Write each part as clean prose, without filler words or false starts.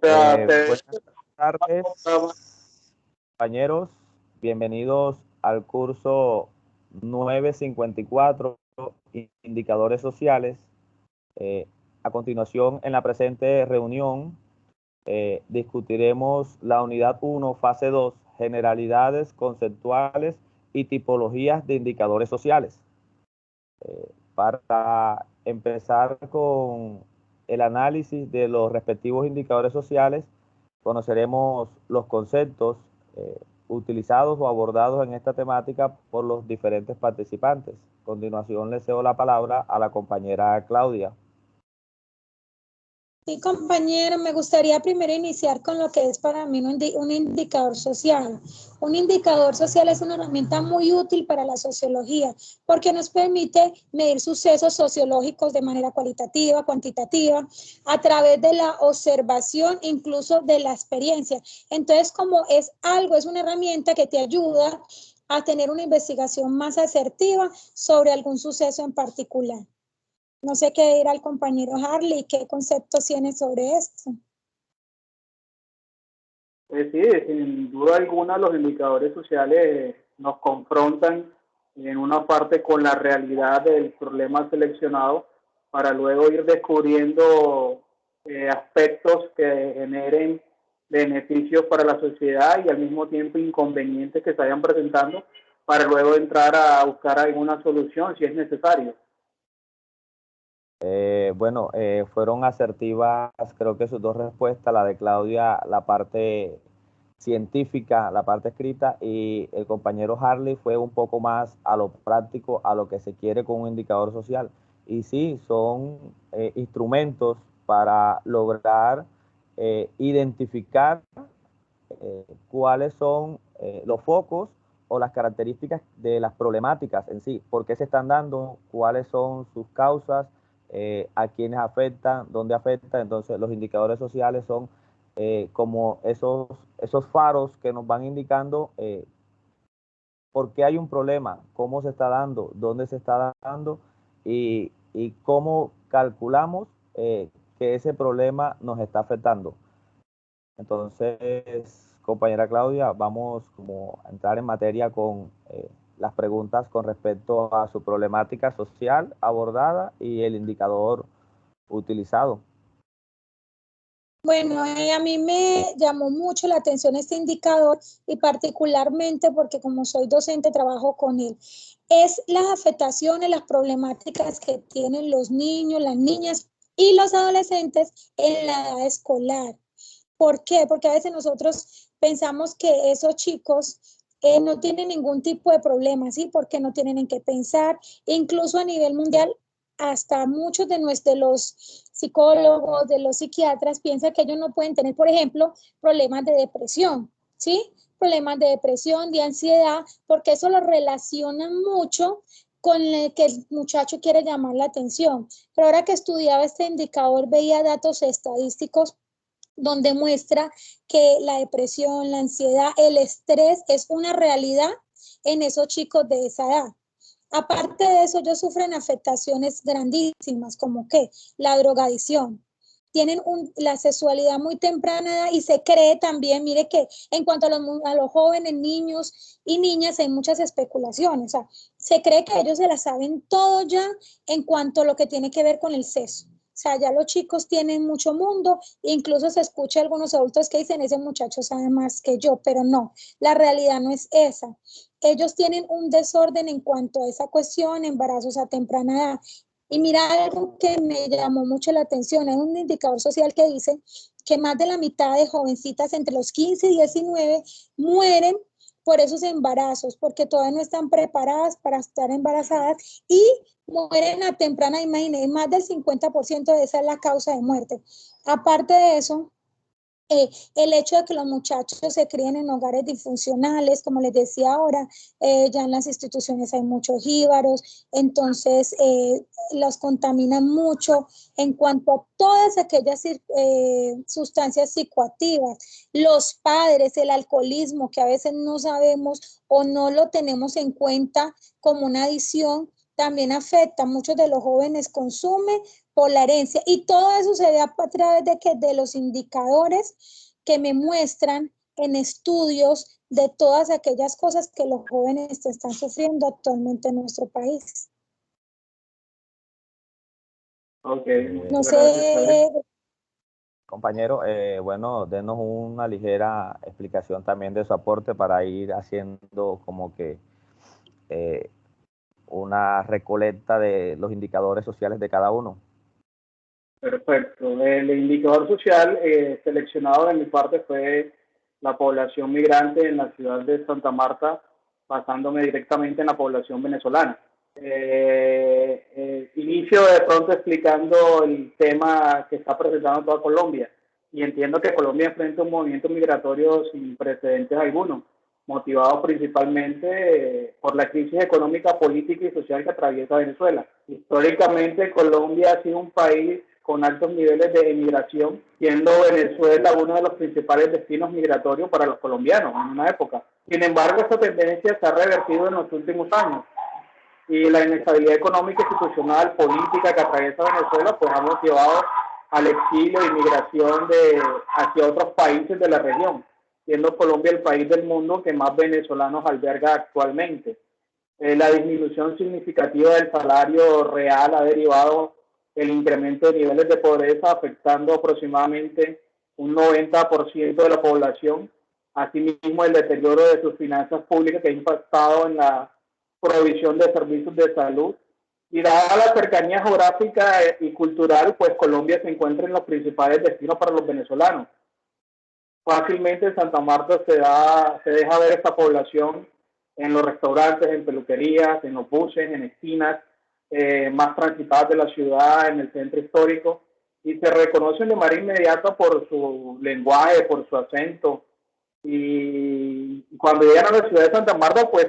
Buenas tardes, compañeros. Bienvenidos al curso 954, Indicadores Sociales. A continuación, en la presente reunión, discutiremos la unidad 1, fase 2, generalidades conceptuales y tipologías de indicadores sociales. Para empezar con el análisis de los respectivos indicadores sociales, conoceremos los conceptos utilizados o abordados en esta temática por los diferentes participantes. A continuación, le cedo la palabra a la compañera Claudia. Sí, compañero, me gustaría primero iniciar con lo que es para mí un indicador social. Un indicador social es una herramienta muy útil para la sociología porque nos permite medir sucesos sociológicos de manera cualitativa, cuantitativa, a través de la observación, incluso de la experiencia. Entonces, como es una herramienta que te ayuda a tener una investigación más asertiva sobre algún suceso en particular. No sé qué dirá el compañero Harley, qué conceptos tiene sobre esto. Sí, sin duda alguna los indicadores sociales nos confrontan en una parte con la realidad del problema seleccionado para luego ir descubriendo aspectos que generen beneficios para la sociedad y al mismo tiempo inconvenientes que se vayan presentando para luego entrar a buscar alguna solución si es necesario. Fueron asertivas, creo que sus dos respuestas, la de Claudia, la parte científica, la parte escrita, y el compañero Harley fue un poco más a lo práctico, a lo que se quiere con un indicador social. Y sí, son instrumentos para lograr identificar cuáles son los focos o las características de las problemáticas en sí, por qué se están dando, cuáles son sus causas, a quiénes afectan, dónde afectan. Entonces los indicadores sociales son como esos faros que nos van indicando por qué hay un problema, cómo se está dando, dónde se está dando y cómo calculamos que ese problema nos está afectando. Entonces, compañera Claudia, vamos como a entrar en materia con las preguntas con respecto a su problemática social abordada y el indicador utilizado. Bueno, a mí me llamó mucho la atención este indicador y particularmente porque como soy docente trabajo con él. Es las afectaciones, las problemáticas que tienen los niños, las niñas y los adolescentes en la edad escolar. ¿Por qué? Porque a veces nosotros pensamos que esos chicos no tienen ningún tipo de problema, ¿sí? Porque no tienen en qué pensar. Incluso a nivel mundial, hasta muchos de los psicólogos, de los psiquiatras, piensan que ellos no pueden tener, por ejemplo, problemas de depresión, ¿sí? Problemas de depresión, de ansiedad, porque eso lo relacionan mucho con el que el muchacho quiere llamar la atención. Pero ahora que estudiaba este indicador, veía datos estadísticos donde muestra que la depresión, la ansiedad, el estrés es una realidad en esos chicos de esa edad. Aparte de eso, ellos sufren afectaciones grandísimas, como que la drogadicción. Tienen la sexualidad muy temprana y se cree también, mire que en cuanto a los jóvenes, niños y niñas, hay muchas especulaciones. O sea, se cree que ellos se la saben todo ya en cuanto a lo que tiene que ver con el sexo. O sea, ya los chicos tienen mucho mundo, incluso se escucha algunos adultos que dicen, ese muchacho sabe más que yo, pero no, la realidad no es esa. Ellos tienen un desorden en cuanto a esa cuestión, embarazos a temprana edad. Y mira algo que me llamó mucho la atención, es un indicador social que dice que más de la mitad de jovencitas entre los 15 y 19 mueren por esos embarazos, porque todavía no están preparadas para estar embarazadas y mueren a temprana, imagínense, más del 50% de esa es la causa de muerte. Aparte de eso, el hecho de que los muchachos se críen en hogares disfuncionales, como les decía ahora, ya en las instituciones hay muchos jíbaros, entonces los contaminan mucho en cuanto a todas aquellas sustancias psicoactivas. Los padres, el alcoholismo, que a veces no sabemos o no lo tenemos en cuenta como una adicción, también afecta. Muchos de los jóvenes consumen por la herencia. Y todo eso se da a través de los indicadores que me muestran en estudios de todas aquellas cosas que los jóvenes están sufriendo actualmente en nuestro país. Ok, No muchas gracias. sé. Compañero, bueno, denos una ligera explicación también de su aporte para ir haciendo como que una recolecta de los indicadores sociales de cada uno. Perfecto. El indicador social seleccionado de mi parte fue la población migrante en la ciudad de Santa Marta, basándome directamente en la población venezolana. Inicio de pronto explicando el tema que está presentando toda Colombia. Y entiendo que Colombia enfrenta un movimiento migratorio sin precedentes alguno, motivado principalmente por la crisis económica, política y social que atraviesa Venezuela. Históricamente, Colombia ha sido un país con altos niveles de emigración, siendo Venezuela uno de los principales destinos migratorios para los colombianos en una época. Sin embargo, esta tendencia se ha revertido en los últimos años y la inestabilidad económica, institucional, política que atraviesa Venezuela, pues ha motivado al exilio y migración hacia otros países de la región, siendo Colombia el país del mundo que más venezolanos alberga actualmente. La disminución significativa del salario real ha derivado el incremento de niveles de pobreza, afectando aproximadamente un 90% de la población. Asimismo, el deterioro de sus finanzas públicas que ha impactado en la provisión de servicios de salud. Y dada la cercanía geográfica y cultural, pues Colombia se encuentra en los principales destinos para los venezolanos. Fácilmente en Santa Marta se deja ver esta población en los restaurantes, en peluquerías, en los buses, en esquinas más transitadas de la ciudad, en el centro histórico, y se reconocen de manera inmediata por su lenguaje, por su acento. Y cuando llegan a la ciudad de Santa Marta, pues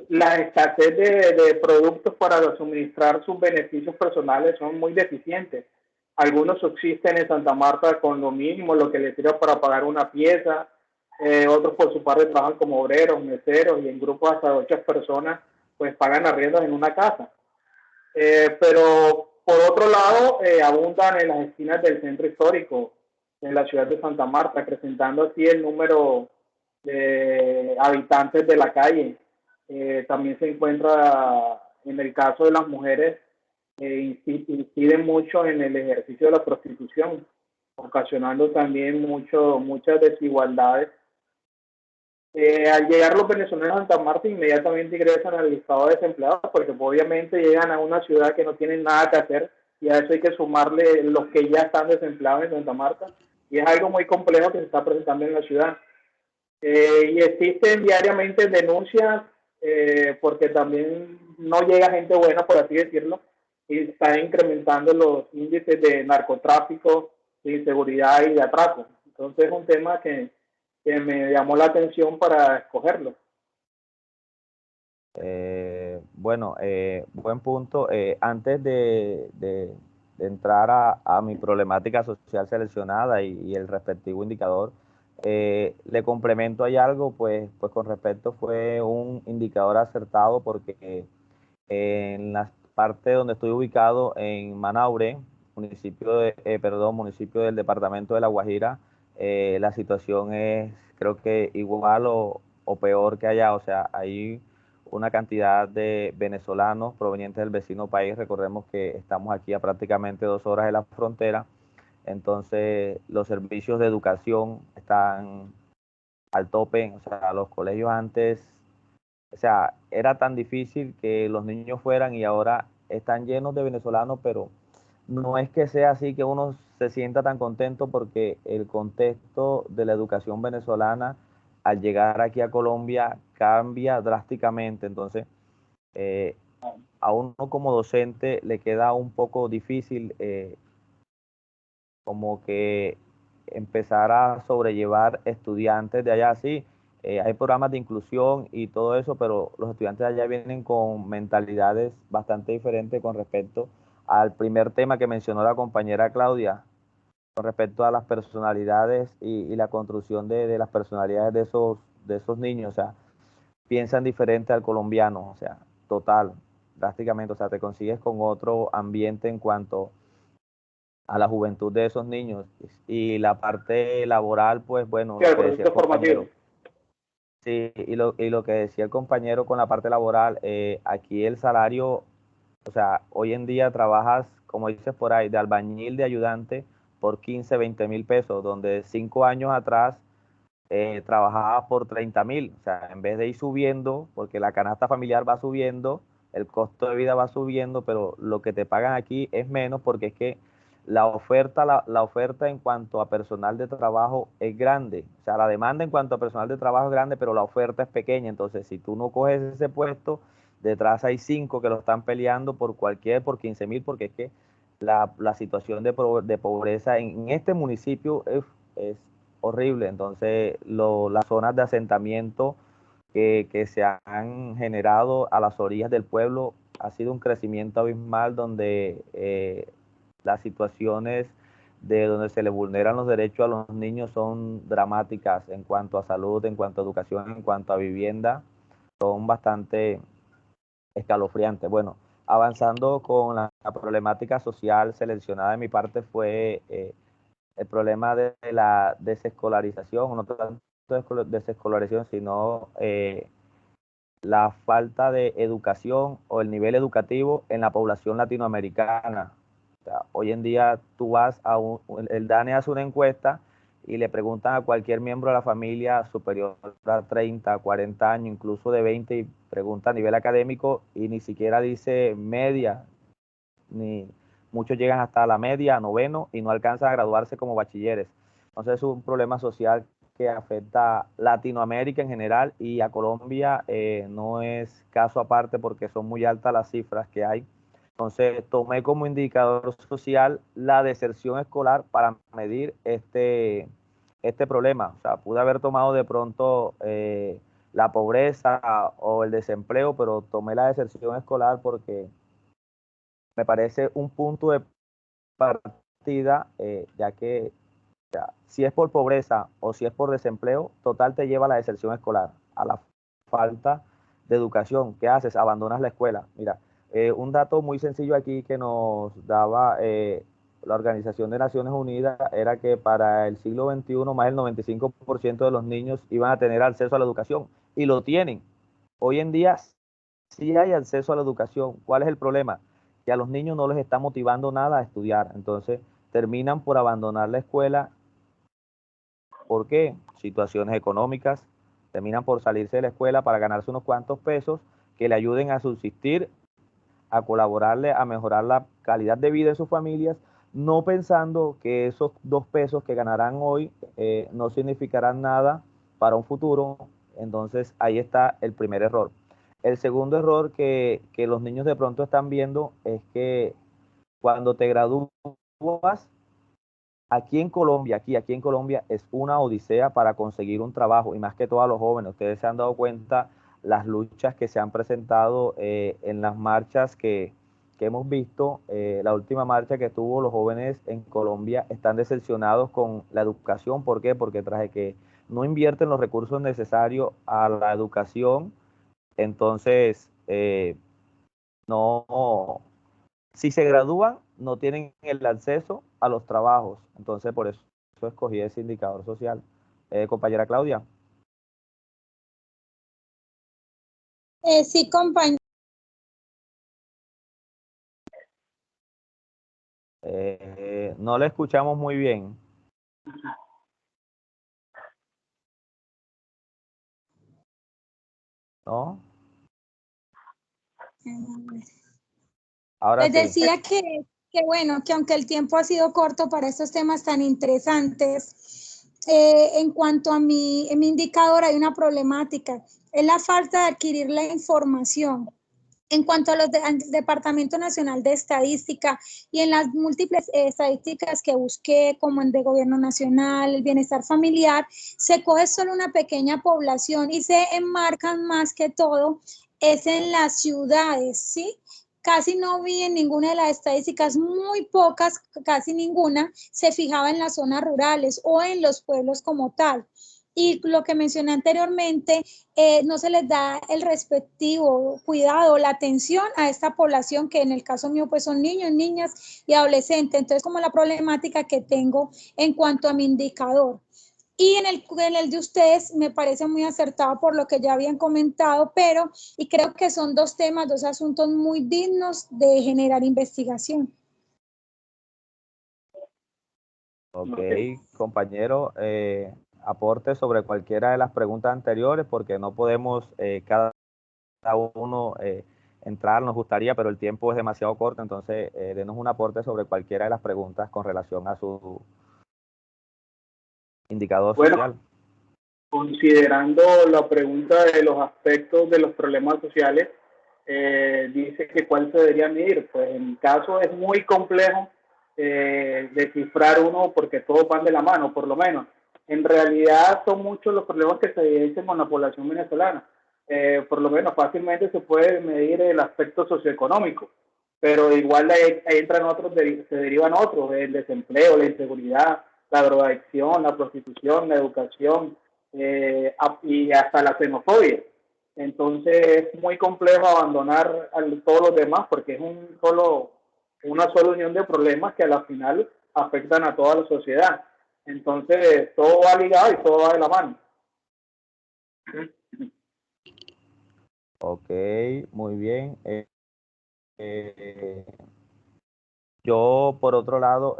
la escasez de productos para suministrar sus beneficios personales son muy deficientes. Algunos subsisten en Santa Marta con lo mínimo, lo que les sirve para pagar una pieza. Otros por su parte trabajan como obreros, meseros y en grupos hasta de 8 personas pues pagan arriendos en una casa. Pero por otro lado abundan en las esquinas del centro histórico en la ciudad de Santa Marta, acrecentando así el número de habitantes de la calle. También se encuentra en el caso de las mujeres, incide mucho en el ejercicio de la prostitución, ocasionando también muchas desigualdades. Al llegar los venezolanos a Santa Marta, inmediatamente ingresan al listado de desempleados, porque obviamente llegan a una ciudad que no tienen nada que hacer, y a eso hay que sumarle los que ya están desempleados en Santa Marta, y es algo muy complejo que se está presentando en la ciudad. Y existen diariamente denuncias porque también no llega gente buena, por así decirlo, y está incrementando los índices de narcotráfico, de inseguridad y de atraco. Entonces es un tema que me llamó la atención para escogerlo. Bueno, buen punto. Antes de entrar a mi problemática social seleccionada y el respectivo indicador, le complemento ahí algo, pues con respecto fue un indicador acertado porque en la parte donde estoy ubicado, en Manaure, municipio del departamento de La Guajira, la situación es creo que igual o peor que allá, o sea, hay una cantidad de venezolanos provenientes del vecino país. Recordemos que estamos aquí a prácticamente 2 horas de la frontera, entonces los servicios de educación están al tope. O sea, los colegios antes, o sea, era tan difícil que los niños fueran y ahora están llenos de venezolanos, pero no es que sea así que uno se sienta tan contento porque el contexto de la educación venezolana al llegar aquí a Colombia cambia drásticamente. Entonces, eh, a uno como docente le queda un poco difícil como que empezar a sobrellevar estudiantes de allá. Sí, hay programas de inclusión y todo eso, pero los estudiantes de allá vienen con mentalidades bastante diferentes con respecto al primer tema que mencionó la compañera Claudia, con respecto a las personalidades y la construcción de las personalidades de esos niños. O sea, piensan diferente al colombiano, o sea, total. drásticamente, o sea, te consigues con otro ambiente en cuanto a la juventud de esos niños. Y la parte laboral, pues bueno, Sí, lo el que decía proceso el compañero. formativo. Sí, y lo que decía el compañero con la parte laboral, aquí el salario, o sea, hoy en día trabajas, como dices por ahí, de albañil, de ayudante, por 15, 20 mil pesos, donde 5 años atrás trabajaba por 30.000. O sea, en vez de ir subiendo, porque la canasta familiar va subiendo, el costo de vida va subiendo, pero lo que te pagan aquí es menos porque es que la oferta en cuanto a personal de trabajo es grande. O sea, la demanda en cuanto a personal de trabajo es grande, pero la oferta es pequeña. Entonces, si tú no coges ese puesto, detrás hay 5 que lo están peleando por 15.000, porque es que la situación de pobreza en este municipio es horrible. Entonces, las zonas de asentamiento que se han generado a las orillas del pueblo ha sido un crecimiento abismal donde las situaciones de donde se le vulneran los derechos a los niños son dramáticas en cuanto a salud, en cuanto a educación, en cuanto a vivienda, son bastante escalofriantes. Bueno, avanzando con la problemática social seleccionada de mi parte fue el problema de la desescolarización, no tanto desescolarización, sino la falta de educación o el nivel educativo en la población latinoamericana. O sea, hoy en día tú vas el DANE hace una encuesta y le preguntan a cualquier miembro de la familia superior a 30, 40 años, incluso de 20, y pregunta a nivel académico y ni siquiera dice media, ni muchos llegan hasta la media, noveno, y no alcanzan a graduarse como bachilleres. Entonces es un problema social que afecta a Latinoamérica en general y a Colombia no es caso aparte porque son muy altas las cifras que hay. Entonces tomé como indicador social la deserción escolar para medir este problema. O sea, pude haber tomado de pronto la pobreza o el desempleo, pero tomé la deserción escolar porque me parece un punto de partida, ya que si es por pobreza o si es por desempleo, total te lleva a la deserción escolar, a la falta de educación. ¿Qué haces? Abandonas la escuela. Mira, un dato muy sencillo aquí que nos daba la Organización de Naciones Unidas era que para el siglo XXI más del 95% de los niños iban a tener acceso a la educación y lo tienen. Hoy en día sí hay acceso a la educación. ¿Cuál es el problema? Que a los niños no les está motivando nada a estudiar. Entonces terminan por abandonar la escuela. ¿Por qué? Situaciones económicas. Terminan por salirse de la escuela para ganarse unos cuantos pesos que le ayuden a subsistir, a colaborarle, a mejorar la calidad de vida de sus familias, no pensando que esos 2 pesos que ganarán hoy no significarán nada para un futuro. Entonces ahí está el primer error. El segundo error que los niños de pronto están viendo es que cuando te gradúas, aquí en Colombia es una odisea para conseguir un trabajo y más que todo a los jóvenes. Ustedes se han dado cuenta las luchas que se han presentado en las marchas que hemos visto. La última marcha que tuvo los jóvenes en Colombia están decepcionados con la educación. ¿Por qué? Porque tras de que no invierten los recursos necesarios a la educación, entonces no, si se gradúan, no tienen el acceso a los trabajos. Entonces, por eso escogí ese indicador social. Compañera Claudia. Sí, compañero. No le escuchamos muy bien. ¿No? Ahora Les sí. decía que bueno, que aunque el tiempo ha sido corto para estos temas tan interesantes, en cuanto a mi indicador hay una problemática, es la falta de adquirir la información. En cuanto a al Departamento Nacional de Estadística y en las múltiples estadísticas que busqué, como el de Gobierno Nacional, el bienestar familiar, se coge solo una pequeña población y se enmarcan más que todo es en las ciudades, ¿sí? Casi no vi en ninguna de las estadísticas, muy pocas, casi ninguna, se fijaba en las zonas rurales o en los pueblos como tal. y lo que mencioné anteriormente, no se les da el respectivo cuidado, la atención a esta población que en el caso mío pues son niños, niñas y adolescentes. Entonces, como la problemática que tengo en cuanto a mi indicador. Y en el de ustedes me parece muy acertado por lo que ya habían comentado, pero, y creo que son dos temas, dos asuntos muy dignos de generar investigación. Ok, compañero, aporte sobre cualquiera de las preguntas anteriores porque no podemos cada uno entrar, nos gustaría, pero el tiempo es demasiado corto, entonces denos un aporte sobre cualquiera de las preguntas con relación a su indicador social. Considerando la pregunta de los aspectos de los problemas sociales, dice que cuál se debería medir. Pues en mi caso es muy complejo descifrar uno porque todos van de la mano, por lo menos. En realidad son muchos los problemas que se evidencian con la población venezolana. Por lo menos fácilmente se puede medir el aspecto socioeconómico, pero igual ahí entran otros, se derivan otros, el desempleo, la inseguridad, la drogadicción, la prostitución, la educación, y hasta la xenofobia. Entonces es muy complejo abandonar a todos los demás porque es una sola unión de problemas que a la final afectan a toda la sociedad. Entonces todo va ligado y todo va de la mano. Ok, muy bien. Yo, por otro lado,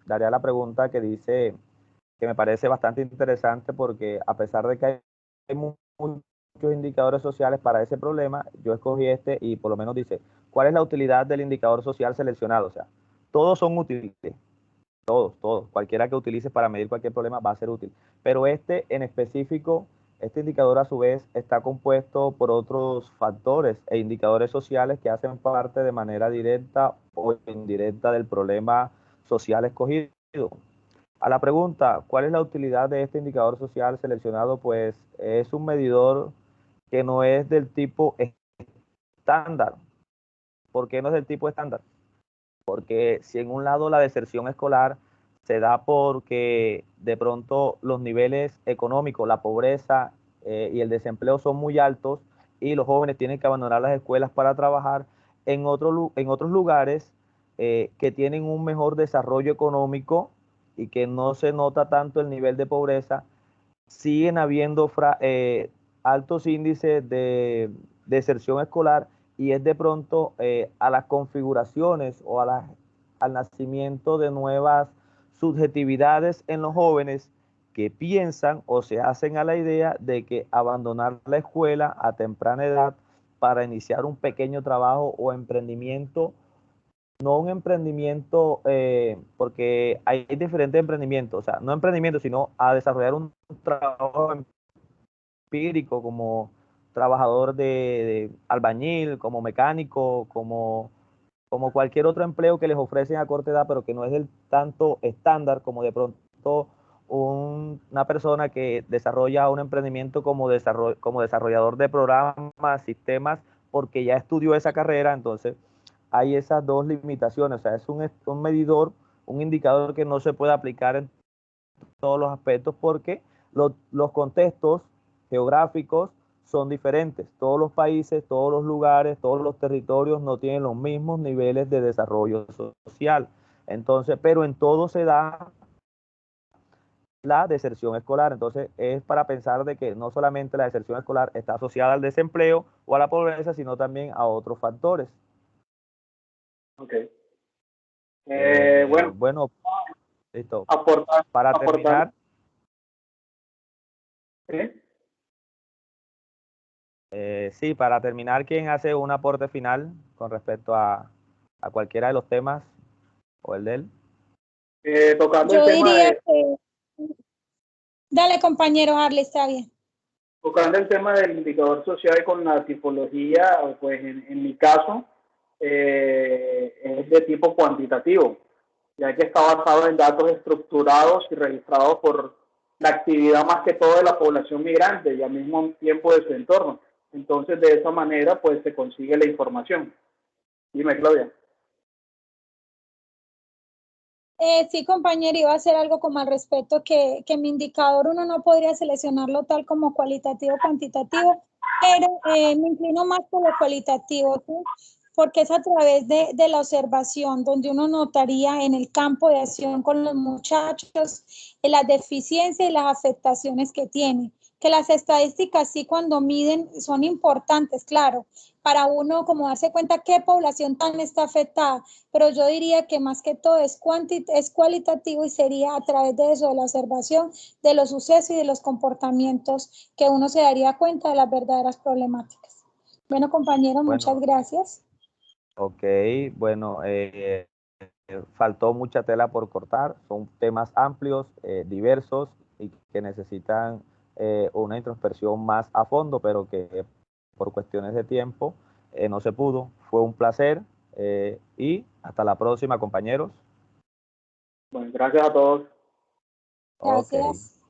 daría la pregunta que dice, que me parece bastante interesante porque a pesar de que hay muchos indicadores sociales para ese problema, yo escogí este y por lo menos dice, ¿cuál es la utilidad del indicador social seleccionado? O sea, todos son útiles, todos, cualquiera que utilices para medir cualquier problema va a ser útil, pero este en específico, este indicador a su vez está compuesto por otros factores e indicadores sociales que hacen parte de manera directa o indirecta del problema social escogido. A la pregunta, ¿cuál es la utilidad de este indicador social seleccionado? Pues es un medidor que no es del tipo estándar. ¿Por qué no es del tipo estándar? Porque si en un lado la deserción escolar se da porque de pronto los niveles económicos, la pobreza y el desempleo son muy altos y los jóvenes tienen que abandonar las escuelas para trabajar, en otros lugares que tienen un mejor desarrollo económico y que no se nota tanto el nivel de pobreza, siguen habiendo altos índices de deserción escolar y es de pronto a las configuraciones o al nacimiento de nuevas subjetividades en los jóvenes que piensan o se hacen a la idea de que abandonar la escuela a temprana edad para iniciar un pequeño trabajo o emprendimiento, no un emprendimiento, porque hay diferentes emprendimientos, o sea, no emprendimiento, sino a desarrollar un trabajo empírico como trabajador de albañil, como mecánico, como cualquier otro empleo que les ofrecen a corta edad, pero que no es del tanto estándar como de pronto una persona que desarrolla un emprendimiento como desarrollador de programas, sistemas, porque ya estudió esa carrera, entonces hay esas dos limitaciones, o sea, es un medidor, un indicador que no se puede aplicar en todos los aspectos porque los contextos geográficos son diferentes. Todos los países, todos los lugares, todos los territorios no tienen los mismos niveles de desarrollo social. Entonces, pero en todo se da la deserción escolar. Entonces, es para pensar de que no solamente la deserción escolar está asociada al desempleo o a la pobreza, sino también a otros factores. Ok. Bueno, listo. Aportar. Para terminar, sí, para terminar, ¿quién hace un aporte final con respecto a cualquiera de los temas o el de él? Tocando el Yo tema diría que, dale compañero Harley, está bien. Tocando el tema del indicador social con la tipología, pues en mi caso es de tipo cuantitativo, ya que está basado en datos estructurados y registrados por la actividad más que todo de la población migrante y al mismo tiempo de su entorno. Entonces, de esa manera, pues se consigue la información. Dime, Claudia. Sí, compañero, iba a hacer algo como al respecto, que mi indicador uno no podría seleccionarlo tal como cualitativo o cuantitativo, pero me inclino más por lo cualitativo, ¿sí? Porque es a través de la observación donde uno notaría en el campo de acción con los muchachos las deficiencias y las afectaciones que tienen. Que las estadísticas sí cuando miden son importantes, claro, para uno como darse cuenta qué población tan está afectada, pero yo diría que más que todo es cualitativo y sería a través de eso, de la observación de los sucesos y de los comportamientos que uno se daría cuenta de las verdaderas problemáticas. Bueno, compañeros, muchas Bueno, gracias. ok, bueno, faltó mucha tela por cortar, son temas amplios, diversos y que necesitan una introspección más a fondo, pero que por cuestiones de tiempo no se pudo. Fue un placer y hasta la próxima, compañeros. Bueno, gracias a todos. Ok. Gracias.